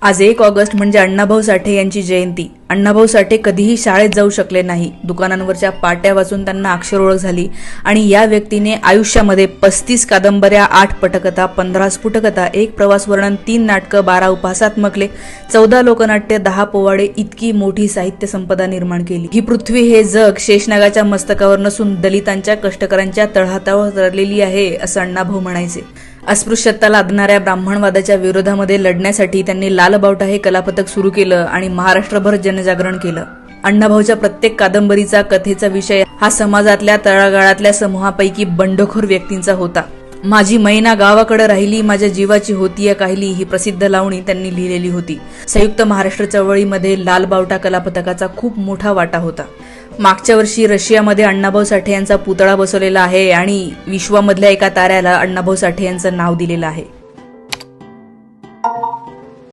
आज 1 ऑगस्ट म्हणजे अण्णाभाऊ साठे यांची जयंती. अण्णाभाऊ साठे कधीही शाळेत जाऊ शकले नाही. दुकानांवरच्या पाट्या वाचून त्यांना अक्षर ओळख झाली आणि या व्यक्तीने आयुष्यामध्ये 35 कादंबऱ्या, 8 पटकथा, 15 स्फुटकथा, 1 प्रवास वर्णन, 3 नाटकं, 12 उपहासात्मकले, 14 लोकनाट्य, 10 पोवाडे इतकी मोठी साहित्य संपदा निर्माण केली. ही पृथ्वी, हे जग शेषनागाच्या मस्तकावर नसून दलितांच्या, कष्टकऱ्यांच्या तळहातावर तरलेली आहे असं अण्णाभाऊ म्हणायचे. अस्पृश्यता लादणाऱ्या ब्राह्मणवादाच्या विरोधामध्ये लढण्यासाठी त्यांनी लाल बावटा हे कलापथक सुरू केलं आणि महाराष्ट्रभर जनजागरण केलं. अण्णाभाऊच्या प्रत्येक कादंबरीचा, कथेचा विषय हा समाजातल्या तळागाळातल्या समूहापैकी बंडखोर व्यक्तींचा होता. माझी मैना गावाकडे राहिली, माझ्या जीवाची होतीय काहिली ही प्रसिद्ध लावणी त्यांनी लिहिलेली होती. संयुक्त महाराष्ट्र चळवळीमध्ये लाल बावटा कलापथकाचा खूप मोठा वाटा होता. मागच्या वर्षी रशियामध्ये अण्णाभाऊ साठे यांचा पुतळा बसवलेला आहे आणि विश्वामधल्या एका ताऱ्याला अण्णाभाऊ साठे यांचं नाव दिलेलं आहे.